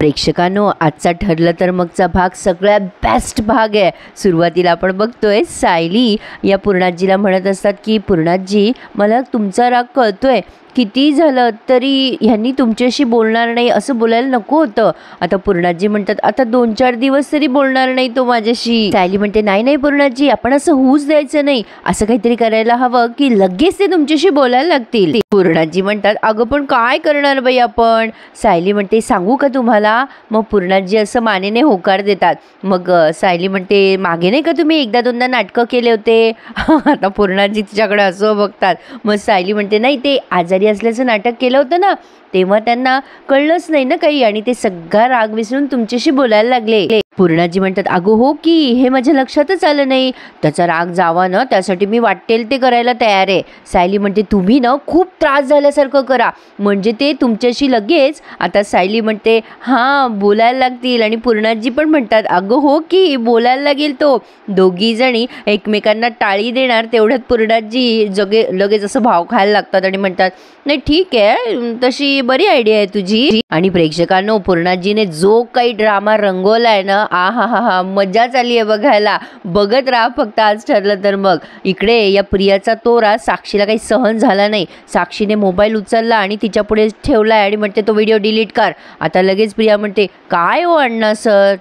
प्रेक्षकांनो, आजचा ठरलं तर मगचा भाग सगळ्यात बेस्ट भाग आहे। सुरुवातीला आपण बघतोय सायली या पूर्णाजीला म्हणत असतात की पूर्णाजी, मला तुमचा राग कळतोय, किती झालं तरी ह्यांनी तुमच्याशी बोलणार नाही असं बोलायला नको होतं। आता पूर्णाजी म्हणतात, आता 2-4 दिवस तरी बोलणार नाही तो माझ्याशी। सायली म्हणते, नाही नाही पूर्णाजी, आपण असं होऊच द्यायचं नाही, असं काहीतरी करायला हवं की लगेच ते तुमच्याशी बोलायला लागतील। पूर्णाजी म्हणतात, अगं पण काय करणार बाई आपण? सायली म्हणते, सांगू का तुम्हाला? मग पूर्णाजी असं मानेने होकार देतात। मग सायली म्हणते, मागे नाही का तुम्ही 1-2दा नाटकं केले होते? आता पूर्णाजी तिच्याकडे असं बघतात। मग सायली म्हणते, नाही ते आजारी असल्याचं नाटक केलं होतं ना, तेव्हा त्यांना कळलंच नाही ना काही आणि ते सगळा राग विसरून तुमच्याशी बोलायला लागले। पूर्णाजी म्हणतात, अगो हो की, हे माझ्या लक्षातच आलं नाही, त्याचा राग जावा ना त्यासाठी मी वाटेल ते करायला तयार आहे। सायली म्हणते, तुम्ही ना खूप त्रास झाल्यासारखं करा म्हणजे ते तुमच्याशी लगेच। आता सायली म्हणते, हां बोलायला लागतील आणि पूर्णाजी पण म्हणतात, अगो हो की, बोलायला लागेल तो। दोघी जणी एकमेकांना टाळी देणार तेवढ्यात पूर्णाजी लगेच असं भाव खायला लागतात आणि म्हणतात, नाही ठीक आहे, तशी बरी आयडिया आहे तुझी। आणि प्रेक्षकांनो, पूर्णाजीने जो काही ड्रामा रंगवलाय ना, आ हा हा हा, मजाच आली आहे बघायला। बघत राहा फक्त आज ठरलं तर मग। इकडे या प्रियाचा तोरा साक्षीला काही सहन झाला नाही। साक्षीने मोबाईल उचलला आणि तिच्या पुढे ठेवलाय आणि म्हणते, तो व्हिडिओ डिलीट कर। आता लगेच प्रिया म्हणते, काय हो अण्णा सर,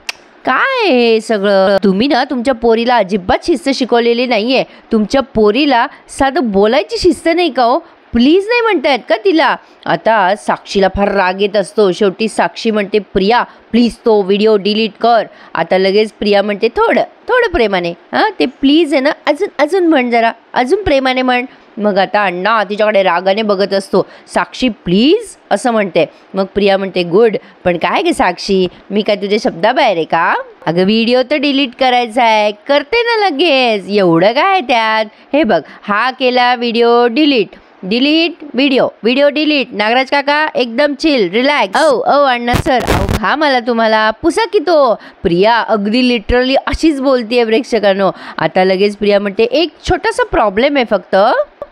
काय हे सगळं? तुम्ही ना तुमच्या पोरीला अजिबात शिस्त शिकवलेली नाहीये। तुमच्या पोरीला साधं बोलायची शिस्त नाही का हो? प्लीज नाही म्हणतायत का तिला? आता साक्षीला फार राग येत असतो। शेवटी साक्षी म्हणते, प्रिया प्लीज तो व्हिडिओ डिलीट कर। आता लगेच प्रिया म्हणते, थोडं प्रेमाने, हां ते प्लीज आहे ना, अजून म्हण, जरा अजून प्रेमाने म्हण। मग आता अण्णा तिच्याकडे रागाने बघत असतो। साक्षी प्लीज असं म्हणते। मग प्रिया म्हणते, गुड, पण काय गे साक्षी, मी काय तुझ्या शब्दाबाहेर आहे का? अगं व्हिडिओ तर डिलीट करायचा आहे, करते ना लगेच, एवढं काय त्यात? हे बघ, हा केला video delete video delete. Nagraj काका एकदम चिल, रिलॅक्स। ओ अण्णा सर, खा मला तुम्हाला पुसा की तो। प्रिया अगदी लिटरली अशीच बोलतीये प्रेक्षकांनो। आता लगेच प्रिया म्हणते, एक छोटासा प्रॉब्लेम आहे फक्त,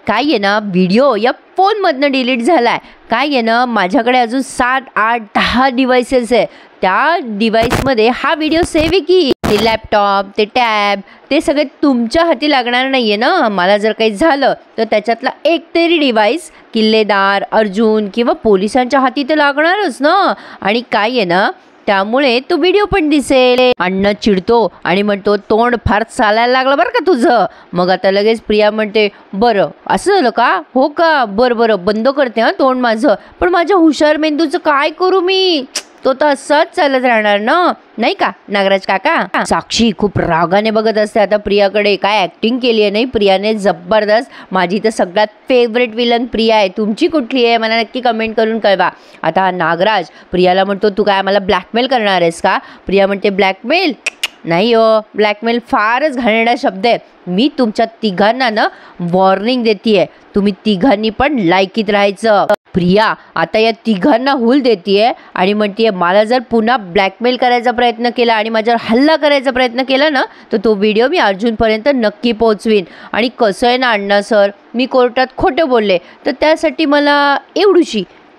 काय आहे ना, व्हिडिओ या फोनमधनं डिलीट झालाय। काय आहे ना, माझ्याकडे अजून 7, 8, 10 डिव्हाइसेस आहे, त्या डिव्हाइसमध्ये हा व्हिडिओ सेव्ह आहे की। ते लॅपटॉप, ते टॅब, ते सगळे तुमच्या हाती लागणार नाहीये ना। मला जर काही झालं तर त्याच्यातला एक तरी डिव्हाइस किल्लेदार, अर्जुन किंवा पोलिसांच्या हाती तर लागणारच ना। आणि काय आहे ना, त्यामुळे तो व्हिडिओ पण दिसेल। अण्णा चिडतो आणि म्हणतो, तोंड फार चालायला लागलं बरं का तुझं। मग आता लगेच प्रिया म्हणते, बरं असं झालं का? हो का, बरं बंद करते हां तोंड माझं, पण माझ्या हुशार मेंदूचं काय करू मी? तो तर असंच चालत राहणार ना, नाही का नागराज काका? साक्षी खूप रागाने बघत असते आता प्रियाकडे। काय ऍक्टिंग केली आहे नाही प्रियाने, जबरदस्त। माझी तर सगळ्यात फेवरेट विलन प्रिया आहे। तुमची कुठली आहे मला नक्की कमेंट करून कळवा। आता नागराज प्रियाला म्हणतो, तू काय मला ब्लॅकमेल करणार आहेस का? प्रिया म्हणते, ब्लॅकमेल नाही हो, ब्लॅकमेल फारच घाणेरडा शब्द आहे। मी तुमच्या तिघांना ना वॉर्निंग देतीये, तुम्ही तिघांनी पण लायकीत राहायचं। प्रिया आता या तिघांना हुल देतीये आणि म्हणतीये, मला जर पुन्हा ब्लॅकमेल करायचा प्रयत्न केला आणि माझ्यावर हल्ला करायचा प्रयत्न केला ना, तर तो व्हिडिओ मी अर्जुनपर्यंत नक्की पोहोचवीन। आणि कसं आहे ना अण्णा सर, मी कोर्टात खोटं बोलले तर त्यासाठी मला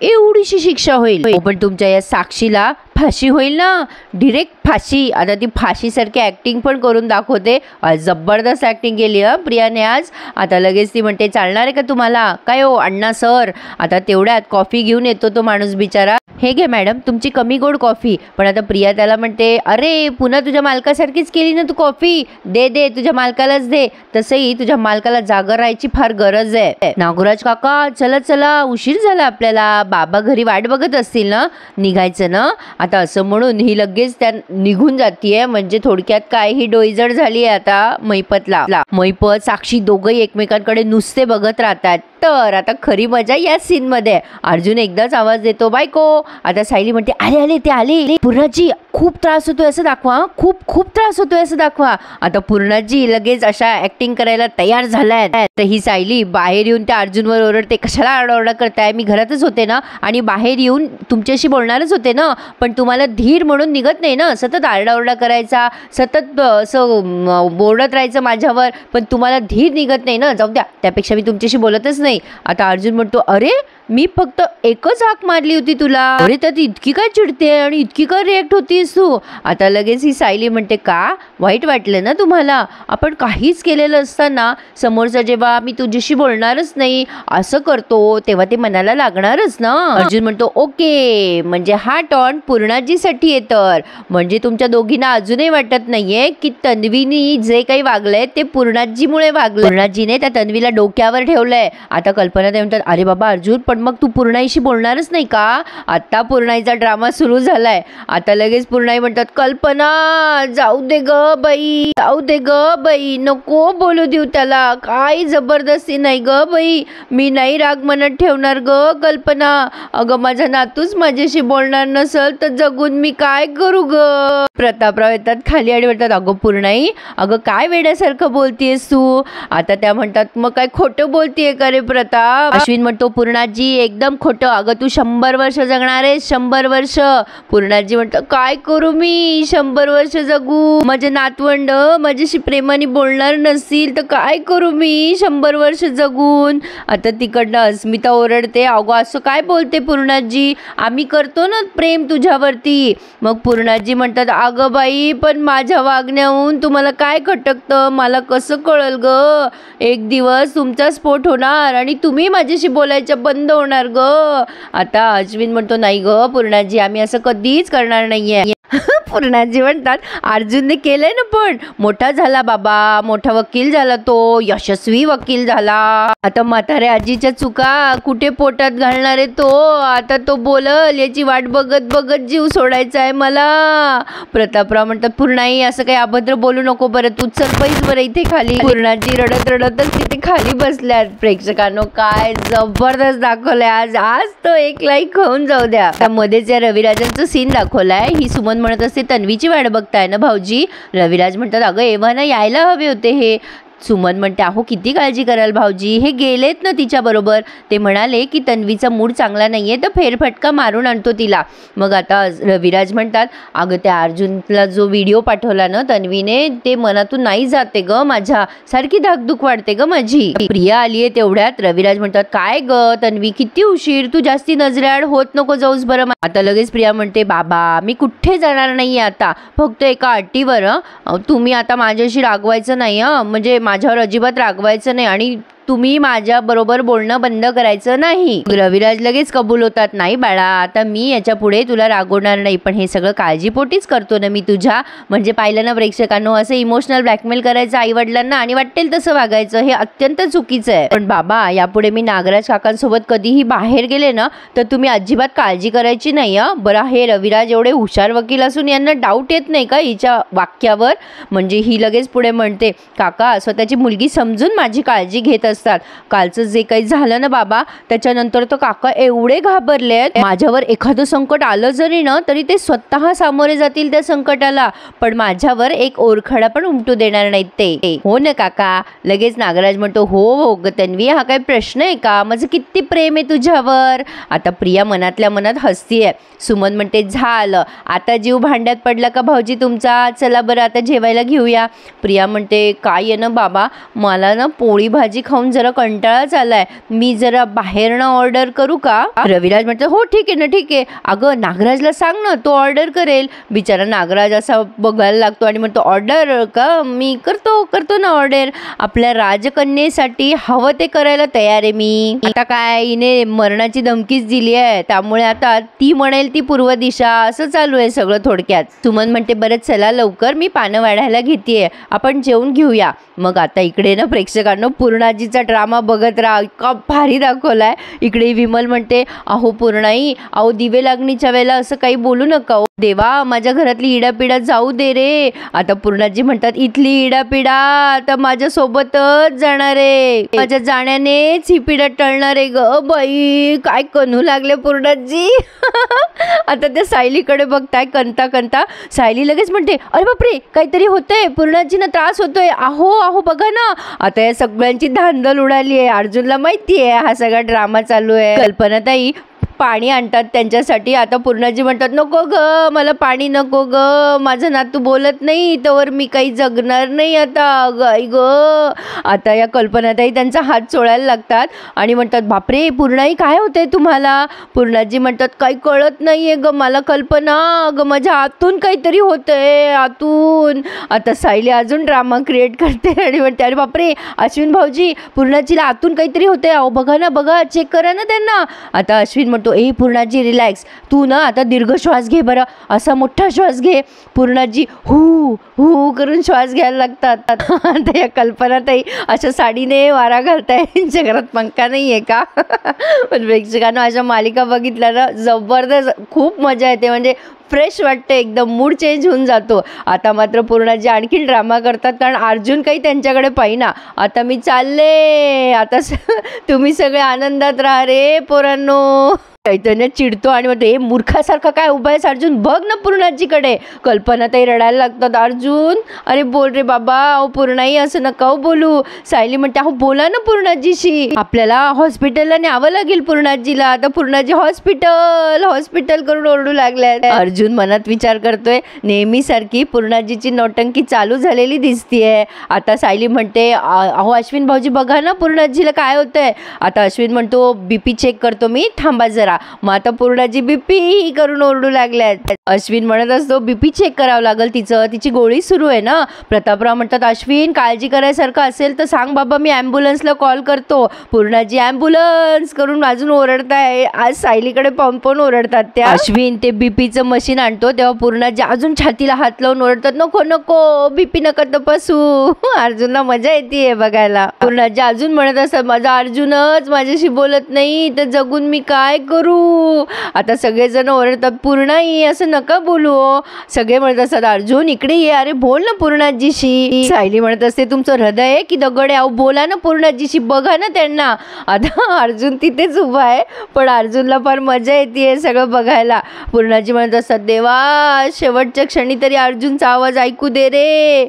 एवढीशी शिक्षा होईल, पण तुमच्या या साक्षीला फाशी होईल ना, डिरेक्ट फाशी। आता ती फाशीसारखी ॲक्टिंग पण करून दाखवते। जबरदस्त ॲक्टिंग केली हं प्रियाने आज। आता लगेच ती म्हणते, चालणार आहे का तुम्हाला? काय हो अण्णा सर? आता तेवढ्यात कॉफी घेऊन येतो तो माणूस बिचारा। हे घे मॅडम तुमची कमी गोड कॉफी। पण आता प्रिया त्याला म्हणते, अरे पुन्हा तुझ्या मालकासारखीच केली ना तू कॉफी, दे तुझ्या मालकालाच दे। तसंही तुझ्या मालकाला जागा राहायची फार गरज आहे। नागराज काका चला उशीर झाला आपल्याला, बाबा घरी वाट बघत असतील ना, निघायचं ना। आता असं म्हणून ही लगेच त्या निघून जातीये। म्हणजे थोडक्यात काय, ही डोईजड झाली आहे आता मैपतला। मैपत साक्षी दोघंही एकमेकांकडे नुसते बघत राहतात। तर आता खरी मजा या सीन मध्ये। अर्जुन एकदाच आवाज देतो, बायको। आता सायली म्हणते, आले ते आले। पूर्णाजी खूप त्रास होतोय असं दाखवा, खूप त्रास होतोय असं दाखवा। आता पूर्णाजी लगेच अशा ऍक्टिंग करायला तयार झालाय। तर ही सायली बाहेर येऊन त्या अर्जुनवर ओरडते, कशाला आरडाओरडा करताय? मी घरातच होते ना आणि बाहेर येऊन तुमच्याशी बोलणारच होते ना, पण तुम्हाला धीर म्हणून निघत नाही ना, सतत आरडाओरडा करायचा, सतत असं बोलत राहायचं माझ्यावर, पण तुम्हाला धीर निघत नाही ना, जाऊ द्या, त्यापेक्षा मी तुमच्याशी बोलतच नाही। आता अर्जुन म्हणतो, अरे मी फक्त एकच हाक मारली होती तुला. अरे त्यात इतकी काय चिडते आणि इतकी काय रिॲक्ट होतीस तू. आता लगेच ही सायली म्हणते का वाईट वाटलं ना तुम्हाला. आपण काहीच केलेलं असताना समोरचा जेव्हा मी तुझ्याशी बोलणारच नाही असं करतो तेव्हा ते मनाला लागणारच ना. अर्जुन म्हणतो ओके म्हणजे हा टॉन पूर्णाजीसाठी आहे. तर म्हणजे तुमच्या दोघींना अजूनही वाटत नाहीये की तन्वीनी जे काही वागलंय ते पूर्णाजीमुळे वागलं. पूर्णाजीने त्या तन्वीला डोक्यावर ठेवलंय. आता कल्पना ताई म्हणतात अरे बाबा अर्जुन पण मग तू पूर्णाईशी बोलणारच नाही का. आता पूर्णाईचा ड्रामा सुरू झालाय. आता लगेच पूर्णाई म्हणतात कल्पना जाऊ दे ग बाई, जाऊ दे ग बाई, नको बोलू देऊ त्याला, काही जबरदस्ती नाही ग बाई, मी नाही राग मनात ठेवणार ग कल्पना. अगं माझा नातूच माझ्याशी बोलणार नसल तर जगून मी काय करू ग. प्रतापराव येतात खाली आणि म्हणतात अगं पूर्णाई अगं काय वेड्यासारखं बोलतीयस तू. आता त्या म्हणतात मग काय खोटं बोलतीये का रे प्रताप. अश्विन म्हणतो पूर्णाजी एकदम खोटं. अगं तू 100 वर्ष जगणार आहेस 100 वर्ष. पूर्णाजी म्हणतो काय करू मी 100 वर्ष जगू. माझे नातवंड माझ्याशी प्रेमाने बोलणार नसतील तर काय करू मी 100 वर्ष जगून. आता तिकडनं अस्मिता ओरडते अगं असं काय बोलते पूर्णाजी, आम्ही करतो ना प्रेम तुझ्यावरती. मग पूर्णाजी म्हणतात अगं बाई पण माझ्या वागण्याहून तुम्हाला काय खटकतं, मला कसं कळल ग. एक दिवस तुमचा स्फोट होणार आणि तुम्ही माझ्याशी बोलायचं बंद होणार ग. आता अश्विन म्हणतो नाही ग पूर्णाजी आम्ही असं कधीच करणार नाहीये. पूर्णाजी म्हणतात अर्जुनने केलंय ना पण मोठा झाला बाबा, मोठा वकील झाला, तो यशस्वी वकील झाला. आता म्हाताऱ्या आजीच्या चुका कुठे पोटात घालणार आहे तो. आता तो बोलल याची वाट बघत बघत जीव सोडायचा आहे मला. प्रतापराव म्हणतात पूर्णाई असं काही अभद्र बोलू नको बरं, तू चल बैस बरं इथे खाली. पूर्णाजी रडत रडतच तिथे खाली बसल्यात. प्रेक्षकांनो काय जबरदस्त दाखवलंय आज. आज तो एक लाईक होऊन जाऊ द्या. त्यामध्येच या रविराजांचं सीन दाखवलाय. ही सुमन म्हणत असते तन्वीची वाट बघताय ना भाऊजी. रविराज म्हणतात अगं एव्हाना यायला हवे होते हे. सुमन म्हणते अहो किती काळजी कराल भाऊजी, हे गेलेत ना तिच्या बरोबर. ते म्हणाले की तन्वीचा मूड चांगला नाहीये तर फेरफटका मारून आणतो तिला. मग आता रविराज म्हणतात अगं त्या अर्जुनला जो व्हिडिओ पाठवला ना तन्वीने ते मनातून नाही जाते ग माझ्या, सारखी धाकधूक वाढते ग माझी. प्रिया आलीये तेवढ्यात. रविराज म्हणतात काय ग तन्वी किती उशीर, तू जास्ती नजरेआड होत नको जाऊस बरं. आता लगेच प्रिया म्हणते बाबा मी कुठे जाणार नाहीये आता, फक्त एका अटीवर तुम्ही आता माझ्याशी रागवायचं नाही म्हणजे माझ्यावर अजिबात रागवायचं नाही आणि तुम्ही माझ्या बरोबर बोलणं बंद करायचं नाही. रविराज लगेच कबूल होतात नाही बाळा आता मी याच्या पुढे तुला रागवणार नाही, पण हे सगळं काळजीपोटीच करतो ना मी तुझ्या. म्हणजे पाहिलं ना प्रेक्षकांनो असं इमोशनल ब्लॅकमेल करायचं आई वडिलांना आणि वाटेल तसं वागायचं हे अत्यंत चुकीचं आहे. पण बाबा यापुढे मी नागराज काकांसोबत कधीही बाहेर गेले ना तर तुम्ही अजिबात काळजी करायची नाही बरं. हे रविराज एवढे हुशार वकील असून यांना डाऊट येत नाही का हिच्या वाक्यावर. म्हणजे ही लगेच पुढे म्हणते काका स्वतःची मुलगी समजून माझी काळजी घेत असतात. कालचं जे काही झालं ना बाबा त्याच्यानंतर तर काका एवढे घाबरले आहेत. माझ्यावर एखादं संकट आलं जरी ना तरी ते स्वतः सामोरे जातील त्या संकटाला, पण माझ्यावर एक ओरखडा पण उमटू देणार नाहीत ते. हो ना काका. लगेच नागराज म्हणतो हो हो ग तन्वी हा काय प्रश्न आहे का, माझं किती प्रेम आहे तुझ्यावर. आता प्रिया मनातल्या मनात हसतीये. सुमन म्हणते झालं आता जीव भांड्यात पडला का भाऊजी तुमचा, चला बरं आता जेवायला घेऊया. प्रिया म्हणते काय आहे ना बाबा मला ना पोळी भाजी खाऊन जरा कंटाळाच आलाय, मी जरा बाहेरनं ऑर्डर करू का. रविराज म्हणतो हो ठीक आहे ना ठीक आहे. अगं नागराजला सांग ना तो ऑर्डर करेल. बिचारा नागराज असा बघायला लागतो आणि म्हणतो ऑर्डर का, मी करतो ना ऑर्डर. आपल्या राजकन्येसाठी हवं ते करायला तयार आहे मी. आता काय हिने मरणाची धमकीच दिली आहे त्यामुळे आता ती म्हणेल ती पूर्व दिशा असं चालू आहे सगळं थोडक्यात. सुमन म्हणते बरं चला लवकर मी पानं वाढायला घेतेय आपण जेवून घेऊया. मग आता इकडे ना प्रेक्षकांनो पूर्णाजीचा ड्रामा बघत राहा, इतका भारी दाखवलाय. इकडे विमल म्हणते अहो पूर्णाई अहो दिवे लागणीच्या वेळेला असं काही बोलू नका देवा, माझ्या घरातली इडापिडा जाऊ दे रे. आता पूर्णाजी म्हणतात इथली इडापिडा आता माझ्या सोबतच जाणार आहे, माझ्या जाण्यानेच ही पिढा टळणार आहे ग बाई. काय कणू लागले पूर्णाजी. आता त्या सायलीकडे बघताय कंता सायली लगेच म्हणते अरे बापरे काहीतरी होतंय, पूर्णाजींना त्रास होतोय. अहो बघा ना. आता या सगळ्यांची धांदल उडाली आहे. अर्जुनला माहिती आहे हा सगळा ड्रामा चालू आहे. कल्पना ताई पाणी आणतात त्यांच्यासाठी. आता पूर्णाजी म्हणतात नको ग मला पाणी नको ग, माझं नातू बोलत नाही तर मी काही जगणार नाही आता गाई ग. आता या कल्पनाताई त्यांचा हात सोडायला लागतात आणि म्हणतात बापरे पूर्णाई काय होतंय तुम्हाला. पूर्णाजी म्हणतात काही कळत नाहीये ग मला कल्पना, ग माझ्या आतून काहीतरी होतंय आतून. आता सायली अजून ड्रामा क्रिएट करते आणि म्हणते अरे बापरे अश्विन भाऊजी पूर्णाजीला आतून काहीतरी होतंय, अहो बघा ना बघा चेक करा ना त्यांना. आता अश्विन म्हणतो ए पूर्णाजी रिलॅक्स, तू ना आता दीर्घ श्वास घे बरं, असा मोठा श्वास घे. पूर्णाजी हू हू करून श्वास घ्यायला लागतात. आता या कल्पनाताई अशा साडीने वारा घालताय, त्यांच्या घरात पंखा नाही आहे का. पण प्रेक्षकांना अशा मालिका बघितल्या ना जबरदस्त खूप मजा येते, म्हणजे फ्रेश वाटते, एकदम मूड चेंज होऊन जातो. आता मात्र पूर्णाजी आणखीन ड्रामा करतात कारण अर्जुन काही त्यांच्याकडे पाहिना. आता मी चालले, आता तुम्ही सगळे आनंदात राहा रे पोरांनो. चैतन्य चिडतो आणि म्हणतो हे मूर्खासारखा काय उभा आहेस अर्जुन, बघ ना पूर्णाजीकडे. कल्पनाताई रडायला लागतात अर्जुन अरे बोल रे बाबा, अहो पूर्णाई असं नका हो बोलू. सायली म्हणते अहो बोला ना पूर्णाजीशी, आपल्याला हॉस्पिटलला न्यावं लागेल पूर्णाजीला. आता पूर्णाजी हॉस्पिटल हॉस्पिटल करून ओरडू लागलाय. अर्जुन मनात विचार करतोय नेहमीसारखी पूर्णाजीची नौटंकी चालू झालेली दिसतीये. आता सायली म्हणते अहो अश्विन भाऊजी बघा ना पूर्णाजीला काय होतंय. आता अश्विन म्हणतो बीपी चेक करतो मी, थांबा जरा. मग आता पूर्णाजी बीपी करून ओरडू लागल्यात. अश्विन म्हणत असतो बीपी चेक करावं लागेल तिचं, तिची गोळी सुरू आहे ना. प्रतापराव म्हणतात अश्विन काळजी करायसारखं असेल तर सांग बाबा, मी ॲम्ब्युलन्सला कॉल करतो. पूर्णाजी ॲम्ब्युलन्स करून अजून ओरडताय, आज सायलीकडे पाहून पण ओरडतात त्या. अश्विन ते बीपीचं मशीन आणतो तेव्हा पूर्णाजी अजून छातीला हात लावून ओरडतात नको नको बीपी नका तपासू. अर्जुनला मजा येते बघायला. पूर्णाजी अजून म्हणत असतात माझा अर्जुनच माझ्याशी बोलत नाही तर जगून मी काय करू. आता सगळेजण ओरडतात पूर्णाई असं नका बोलू. सगळे म्हणत असतात अर्जुन इकडे ये, अरे बोल ना पूर्णाजीशी. सायली म्हणत असते तुमचं हृदय आहे की दगड आहे, अहो बोला ना पूर्णाजीशी, बघा ना त्यांना. आता अर्जुन तिथेच उभा आहे पण अर्जुनला फार मजा येते सगळं बघायला. पूर्णाजी म्हणत असतात देवा शेवटच्या क्षणी तरी अर्जुनचा आवाज ऐकू दे रे.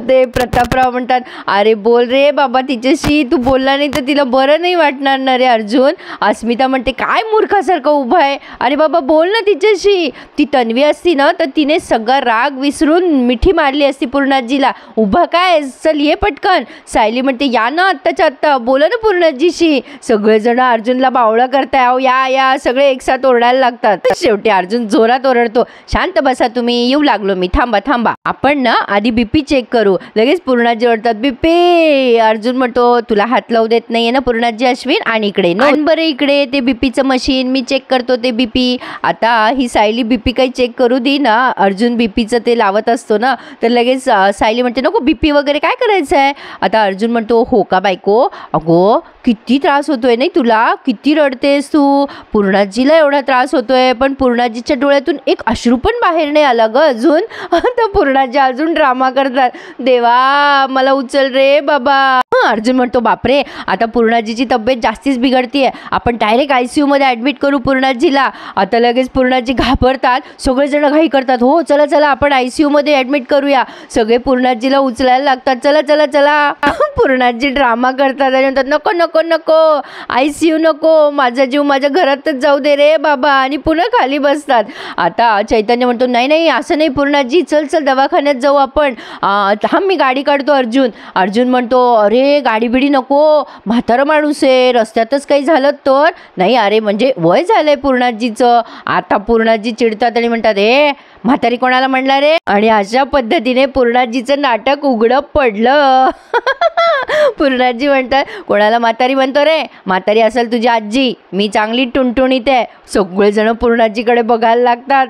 ते प्रतापराव म्हणतात अरे बोल रे बाबा तिच्याशी, तू बोलला नाही तर तिला बरं नाही वाटणार ना रे अर्जुन. अस्मिता म्हणते काय मूर्खासारखं उभा आहे, अरे बाबा बोल ना तिच्याशी. ती तन्वी असती ना तर तिने सगळा राग विसरून मिठी मारली असती पूर्णाजीला. उभा काय चल ये पटकन. सायली म्हणते या ना आत्ताच्या आत्ता, बोला ना पूर्णाजीशी. सगळेजण अर्जुनला बावळा करताय, अहो या या सगळे एकसाथ ओरडायला लागतात. शेवटी अर्जुन जोरात ओरडतो शांत बसा तुम्ही, येऊ लागलो मी, थांबा थांबा. आपण ना आधी बीपी चेक करू. लगेच पूर्णाजी ओरडतात बीपी. अर्जुन म्हणतो तुला हात लावू देत नाहीये ना पूर्णाजी अश्विन, आणि इकडे बरं इकडे ते बीपीचं मशीन मी चेक करतो ते बीपी. आता ही सायली बीपी काही चेक करू दे ना. अर्जुन बीपीचं ते लावत असतो ना तर लगेच सायली म्हणते नको बीपी वगैरे काय करायचं आहे. आता अर्जुन म्हणतो हो का बायको, अगो किती त्रास होतोय नाही तुला, किती रडतेस तू. पूर्णाजीला एवढा त्रास होतोय पण पूर्णाजीच्या डोळ्यातून एक अश्रू पण बाहेर नाही आला ग अजून. तर पूर्णाजी अजून ड्रामा करतात देवा मला उचल रे बाबा. अर्जुन म्हणतो बापरे आता पूर्णाजीची तब्येत जास्तीच बिघडतीये, आपण डायरेक्ट ICU मध्ये ॲडमिट करू पूर्णाजीला. आता लगेच पूर्णाजी घाबरतात, सगळेजण घाई करतात हो चला चला आपण ICU मध्ये ॲडमिट करूया. सगळे पूर्णाजीला उचलायला लागतात चला चला चला. पूर्णाजी ड्रामा करतात आणि म्हणतात नको नको नको ICU नको, माझा जीव माझ्या घरातच जाऊ दे रे बाबा, आणि पुन्हा खाली बसतात. आता चैतन्य म्हणतो नाही नाही असं नाही पूर्णाजी, चल चल दवाखान्यात जाऊ आपण, थांब मी गाडी काढतो. अर्जुन म्हणतो अरे गाडी बिडी नको, म्हातारा माणूस आहे, रस्त्यातच काही झालं तर. नाही अरे म्हणजे वय झालंय पूर्णाजीचं. आता पूर्णाजी चिडतात आणि म्हणतात ए म्हातारी कोणाला म्हणला रे. आणि अशा पद्धतीने पूर्णाजीचं नाटक उघडं पडलं. पूर्णाजी म्हणतात कोणाला म्हातारी म्हणतो रे, म्हातारी असेल तुझी आजी, मी चांगली टुणटुणीत आहे. सगळेजण पूर्णाजीकडे बघायला लागतात.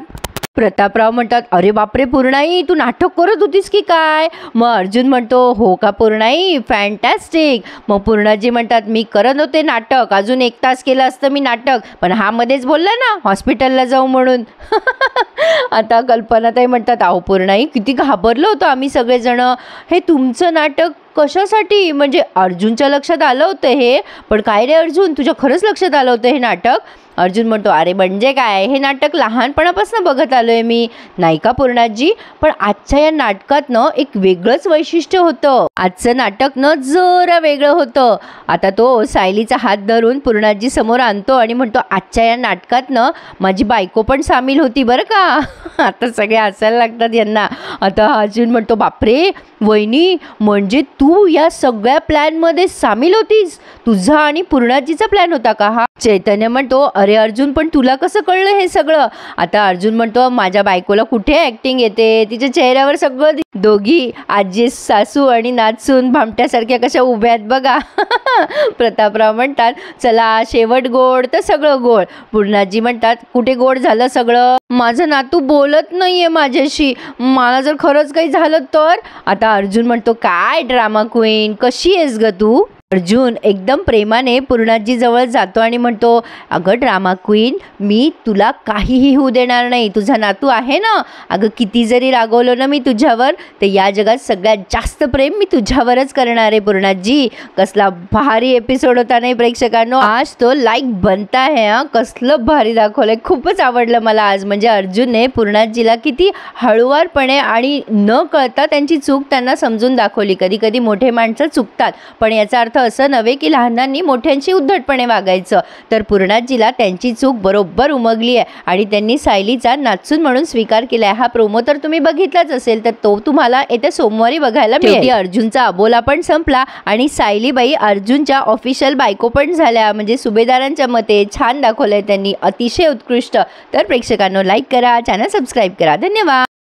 प्रतापराव म्हणतात अरे बापरे पूर्णाई तू नाटक करत होतीस की काय. मग अर्जुन म्हणतो हो का पूर्णाई फॅन्टॅस्टिक. मग पूर्णाजी म्हणतात मी करत होते नाटक, अजून 1 तास केलं असतं मी नाटक, पण हा मध्येच बोलला ना हॉस्पिटलला जाऊ म्हणून. आता कल्पनाताई म्हणतात अहो पूर्णाई किती घाबरलो होतो आम्ही सगळेजण, हे तुमचं नाटक कशासाठी? म्हणजे अर्जुनच्या लक्षात आलं होतं हे, पण काय रे अर्जुन, तुझ्या खरंच लक्षात आलं होतं हे नाटक? अर्जुन म्हणतो, अरे म्हणजे काय, हे नाटक लहानपणापासून बघत आलोय मी. नाही का पूर्णाजी? पण आजच्या या नाटकातनं एक वेगळंच वैशिष्ट्य होतं. आजचं नाटक न जरा वेगळं होतं. आता तो सायलीचा हात धरून पूर्णाजी समोर आणतो आणि म्हणतो, आजच्या या नाटकातनं माझी बायको पण सामील होती बरं का. आता सगळे हसायला लागतात यांना. आता अर्जुन म्हणतो, बापरे वहिनी, म्हणजे तू या सगळ्या प्लॅनमध्ये सामील होतीस? तुझा आणि पूर्णाजीचा प्लॅन होता का हा? चैतन्य म्हणतो, अरे अर्जुन, पण तुला कसं कळलं हे सगळं? आता अर्जुन म्हणतो, माझ्या बायकोला कुठे ॲक्टिंग येते, तिच्या चेहऱ्यावर सगळं. दोघी आजी सासू आणि नाचून भामट्यासारख्या कशा उभ्या आहेत बघा. प्रतापराव म्हणतात, चला शेवट गोड तर सगळं गोड. पूर्णाजी म्हणतात, कुठे गोड झालं सगळं? माझं नातू बोलत नाहीये माझ्याशी, मला जर खरंच काही झालं तर? आता अर्जुन म्हणतो, काय ड्रामा क्वीन, कशी आहेस ग तू? अर्जुन एकदम प्रेमाने पूर्णाजी जवळ जातो आणि म्हणतो, अगं ड्रामा क्वीन, मी तुला काहीही होऊ देणार नाही. तुझा नातू आहे ना, अगं किती जरी रागवलं ना मी तुझ्यावर, तर या जगात सगळ्यात जास्त प्रेम मी तुझ्यावरच करणार आहे पूर्णाजी. कसला भारी एपिसोड होता नाही प्रेक्षकांनो, आज तो लाईक बनता है. कसलं भारी दाखवलंय, खूपच आवडलं मला आज. म्हणजे अर्जुनने पूर्णाजीला किती हळुवारपणे आणि न कळता त्यांची चूक त्यांना समजून दाखवली. कधी कधी मोठे माणसं चुकतात, पण याचा अर्थ असं नव्हे की लहानांनी मोठ्यांशी उद्धटपणे वागायचं. तर पूर्णाजीला त्यांची चूक बरोबर उमगली आहे आणि त्यांनी सायलीचा नाचून म्हणून स्वीकार केलाय. हा प्रोमो तर तुम्ही बघितलाच असेल, तर तो तुम्हाला येत्या सोमवारी बघायला मिळेल. अर्जुनचा अबोला पण संपला आणि सायलीबाई अर्जुनच्या ऑफिशियल बायको पण झाल्या. म्हणजे सुभेदारांच्या मते छान दाखवलंय त्यांनी, अतिशय उत्कृष्ट. तर प्रेक्षकांनो लाईक करा, चॅनल सबस्क्राईब करा. धन्यवाद.